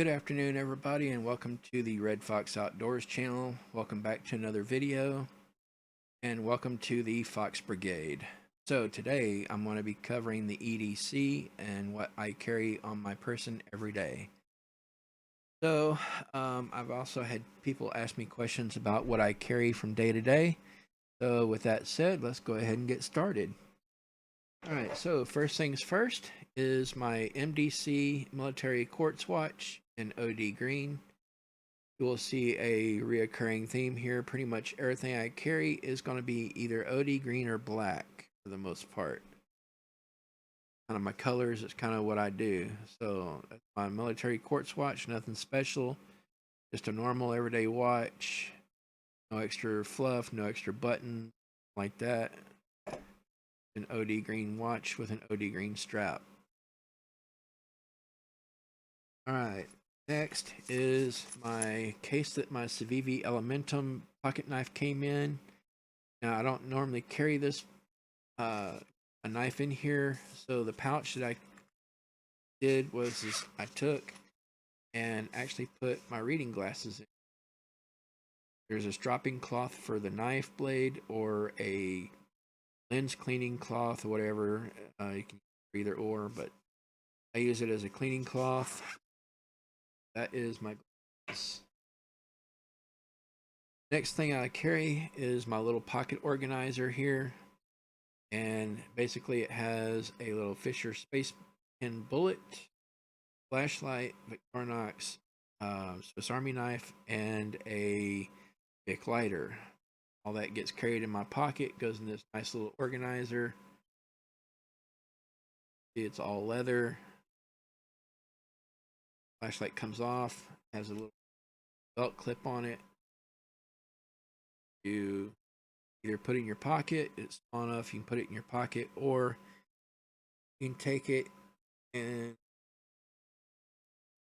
Good afternoon, everybody, and welcome to the Red Fox Outdoors channel. Welcome back to another video, and welcome to the Fox Brigade. So today I'm going to be covering the EDC and what I carry on my person every day. So I've also had people ask me questions about what I carry from day to day. So with that said, let's go ahead and get started. Alright, so first things first is my MDC military quartz watch in OD green. You will see a reoccurring theme here. Pretty much everything I carry is going to be either OD green or black for the most part. Kind of my colors is kind of what I do. So that's my military quartz watch, nothing special. Just a normal everyday watch. No extra fluff, no extra button like that. An OD green watch with an OD green strap. Alright, next is my case that my Civivi Elementum pocket knife came in. Now I don't normally carry this a knife in here, so the pouch that I did was I took and actually put my reading glasses in. There's a stropping cloth for the knife blade or a lens cleaning cloth or whatever. You can use either or, but I use it as a cleaning cloth. That is my glass. Next thing I carry is my little pocket organizer here, and basically it has a little Fisher Space Pen bullet, flashlight, Victorinox, Swiss Army knife, and a Bic lighter. All that gets carried in my pocket, goes in this nice little organizer. See, it's all leather. Flashlight comes off, has a little belt clip on it. You either put it in your pocket, it's small enough you can put it in your pocket, or you can take it and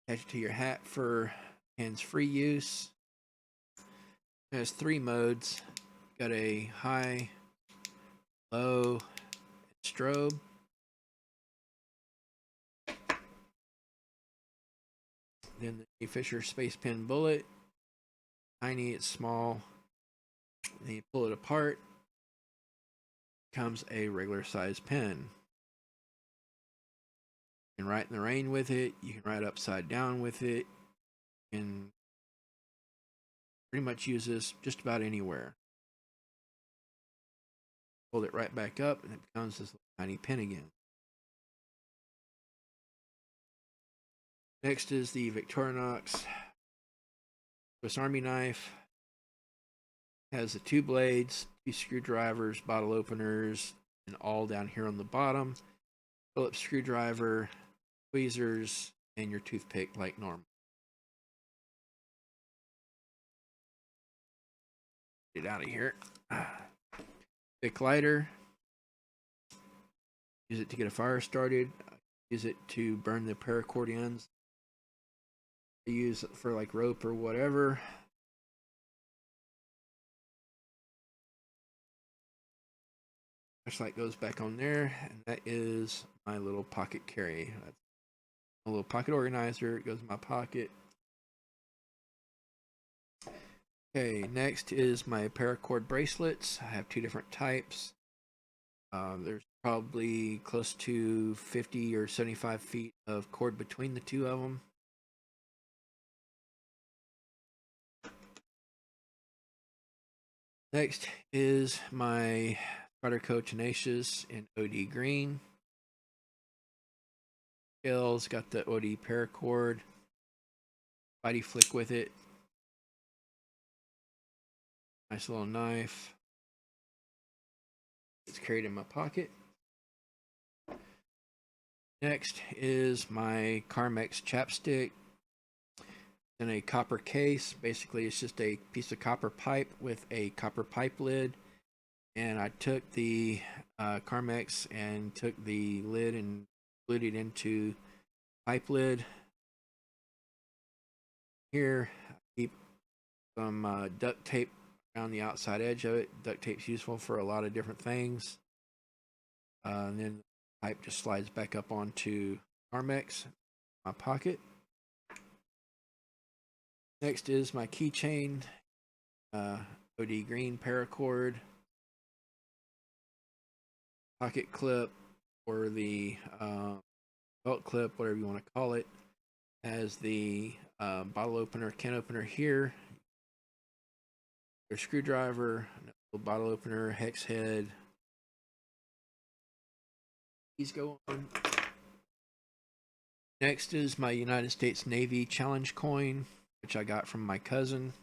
attach it to your hat for hands-free use. It has 3 modes. Got a high, low, and strobe. Then the Fisher Space Pen bullet. Tiny, it's small. Then you pull it apart. Comes a regular size pen. You can write in the rain with it. You can write upside down with it. You can pretty much use this just about anywhere. Hold it right back up and it becomes this tiny pen again. Next is the Victorinox Swiss Army knife. Has the 2 blades, 2 screwdrivers, bottle openers, and all down here on the bottom. Phillips screwdriver, tweezers, and your toothpick like normal. Get out of here. Bic lighter. Use it to get a fire started. Use it to burn the paracord ends. I use it for like rope or whatever. Flashlight goes back on there, and that is my little pocket carry. That's a little pocket organizer. It goes in my pocket. Okay, next is my Paracord bracelets. I have 2 different types. There's probably close to 50 or 75 feet of cord between the 2 of them. Next is my Spyderco Tenacious in OD green. Scales, got the OD paracord. Spidey flick with it. Nice little knife. It's carried in my pocket. Next is my Carmex chapstick in a copper case. Basically, it's just a piece of copper pipe with a copper pipe lid. And I took the Carmex and took the lid and glued it into pipe lid. Here, I keep some duct tape around the outside edge of it. Duct tape's useful for a lot of different things. And then the pipe just slides back up onto Carmex, my pocket. Next is my keychain, OD green paracord, pocket clip, or the belt clip, whatever you want to call it. Has the bottle opener, can opener here, your screwdriver, bottle opener, hex head. These go on. Next is my United States Navy challenge coin, which I got from my cousin.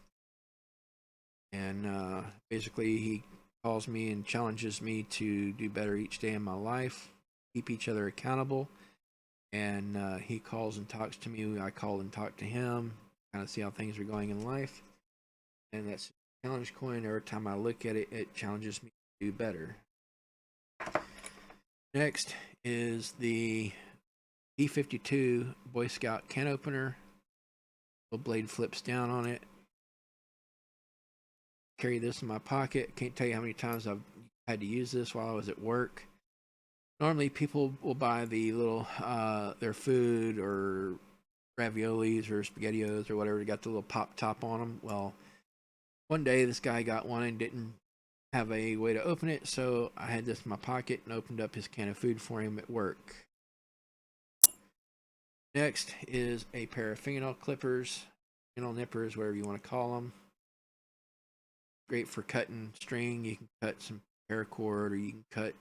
And basically he calls me and challenges me to do better each day in my life, keep each other accountable. And he calls and talks to me, I call and talk to him, kind of see how things are going in life. And that's a challenge coin. Every time I look at it, it challenges me to do better. Next is the B52 Boy Scout can opener. Little blade flips down on it. Carry this in my pocket. Can't tell you how many times I've had to use this while I was at work. Normally people will buy the little their food or raviolis or spaghettios or whatever, got the little pop top on them. Well, one day this guy got one and didn't have a way to open it, so I had this in my pocket and opened up his can of food for him at work. Next is a pair of fingernail clippers, fingernail nippers, whatever you want to call them. Great for cutting string. You can cut some paracord, or you can cut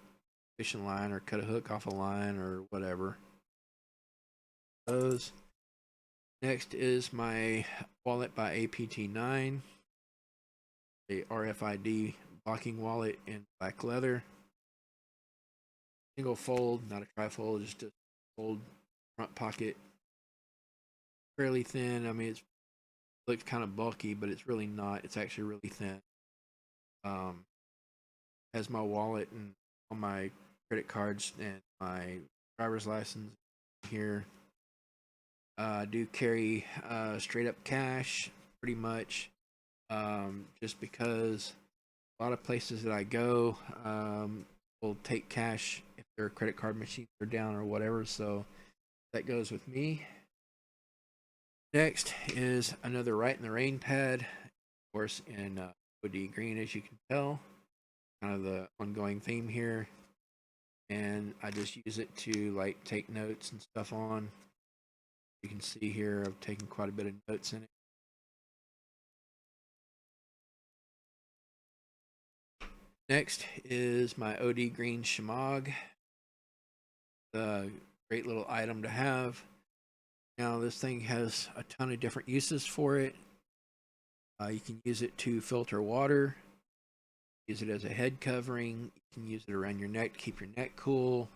fishing line, or cut a hook off a line, or whatever. Those. Next is my wallet by APT9, a RFID blocking wallet in black leather. Single fold, not a trifold, just a fold front pocket. Fairly thin. I mean, it looks kind of bulky, but it's really not. It's actually really thin. Has my wallet and all my credit cards and my driver's license here. I do carry straight up cash pretty much, just because a lot of places that I go will take cash if their credit card machines are down or whatever, so that goes with me. Next is another Right in the Rain pad, of course in OD green, as you can tell, kind of the ongoing theme here. And I just use it to like take notes and stuff on. You can see here I've taken quite a bit of notes in it. Next is my OD Green Shmog. A great little item to have. Now this thing has a ton of different uses for it. You can use it to filter water, use it as a head covering, you can use it around your neck to keep your neck cool,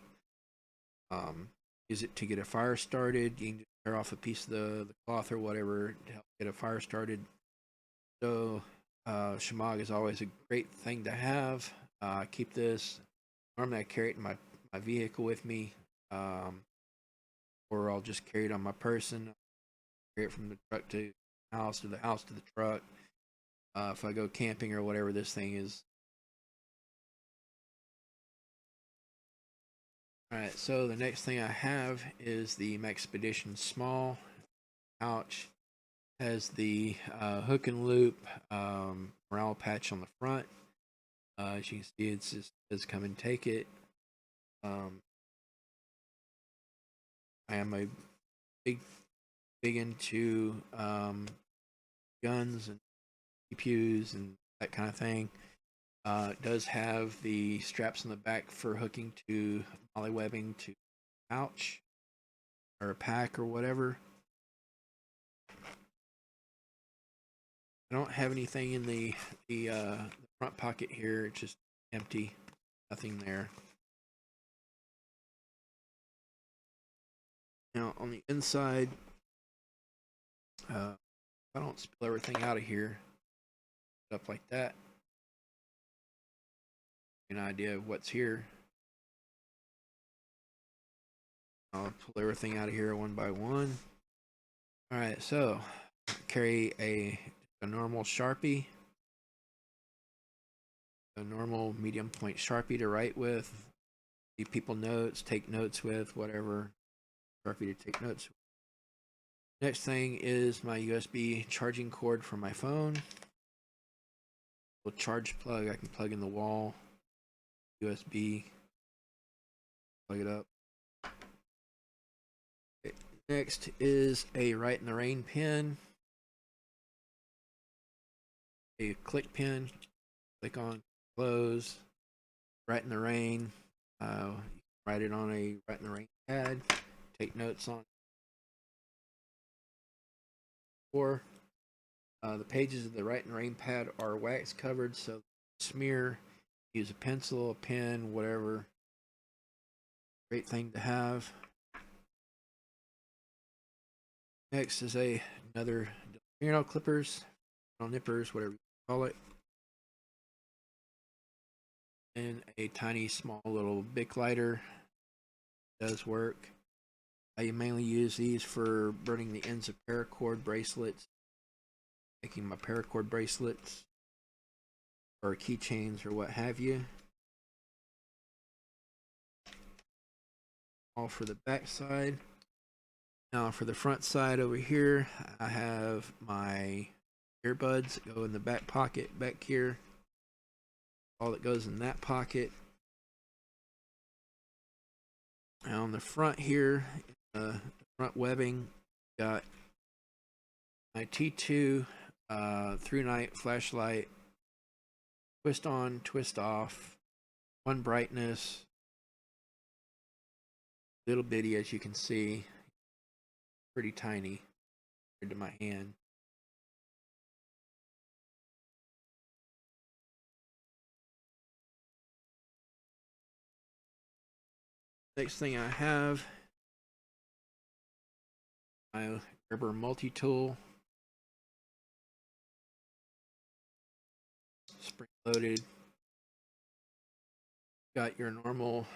use it to get a fire started. You can just tear off a piece of the cloth or whatever to help get a fire started. So Shmog is always a great thing to have. Keep this. Normally I carry it in my vehicle with me, or I'll just carry it on my person. Carry it from the truck to the house to the truck. If I go camping or whatever, this thing is. Alright, so the next thing I have is the Maxpedition Small pouch. Has the hook and loop morale patch on the front. As you can see, it says come and take it. I am a big into guns and CPUs and that kind of thing. It does have the straps in the back for hooking to mollywebbing to pouch or a pack or whatever. I don't have anything in the front pocket here. It's just empty, nothing there. Now on the inside, I don't spill everything out of here, stuff like that. An idea of what's here. I'll pull everything out of here one by one. All right, so carry a normal Sharpie, a normal medium point Sharpie to write with, give people notes, take notes with, whatever Sharpie to take notes with. Next thing is my USB charging cord for my phone. Little charge plug I can plug in the wall. USB. Plug it up. Okay. Next is a Write in the Rain pen. A click pen. Click on, close. Write in the Rain. Write it on a Write in the Rain pad. Take notes on. Or the pages of the Write in the Rain pad are wax covered, so smear. Use a pencil, a pen, whatever. Great thing to have. Next is another fingernail clippers, nippers, whatever you call it, and a tiny, small little Bic lighter. Does work. I mainly use these for burning the ends of paracord bracelets, making my paracord bracelets or keychains or what have you. All for the back side. Now for the front side over here, I have my earbuds that go in the back pocket back here. All that goes in that pocket. And on the front here, the front webbing, got my T2 through night flashlight, twist on, twist off, one brightness, little bitty as you can see, pretty tiny compared to my hand. Next thing I have, my rubber multi-tool, spring loaded. Got your normal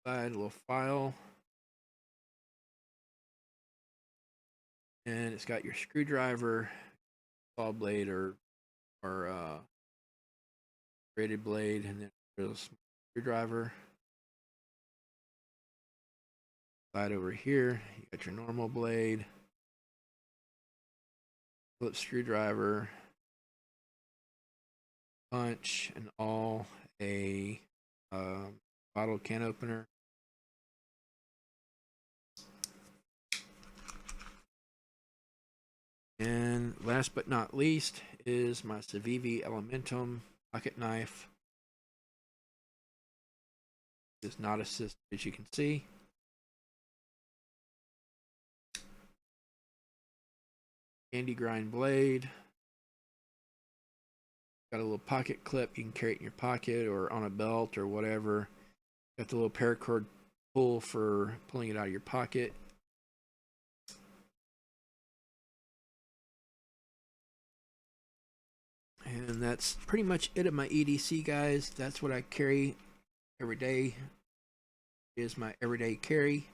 side little file, and it's got your screwdriver, saw blade, or braided blade, and then there's a screwdriver. Side over here, you got your normal blade, Phillips screwdriver, punch, and all, a bottle can opener. And last but not least is my Civivi Elementum pocket knife. It's not assisted, as you can see. Candy grind blade. Got a little pocket clip, you can carry it in your pocket or on a belt or whatever. Got the little paracord pull for pulling it out of your pocket. And that's pretty much it of my EDC, guys. That's what I carry every day. Is my everyday carry.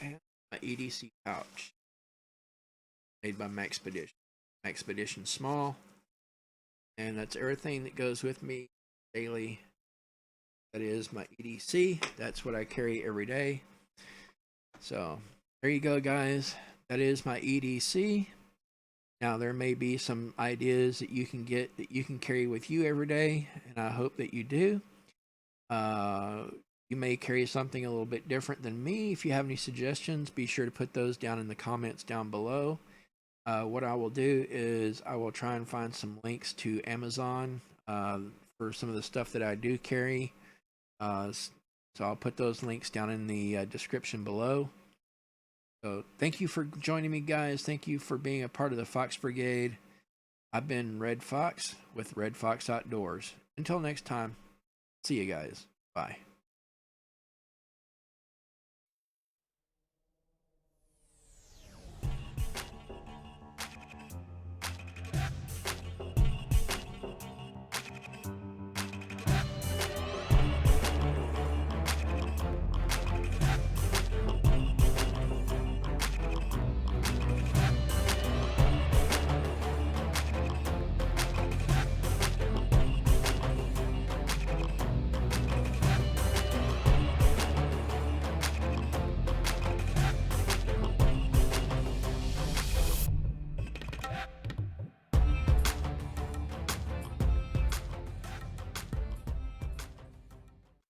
And my EDC pouch, made by Maxpedition Small. And that's everything that goes with me daily. That is my EDC. That's what I carry every day. So there you go, guys. That is my EDC. Now there may be some ideas that you can get that you can carry with you every day, and I hope that you do. You may carry something a little bit different than me. If you have any suggestions, be sure to put those down in the comments down below. What I will do is I will try and find some links to Amazon for some of the stuff that I do carry. So I'll put those links down in the description below. So thank you for joining me, guys. Thank you for being a part of the Fox Brigade. I've been Red Fox with Red Fox Outdoors. Until next time, see you guys. Bye.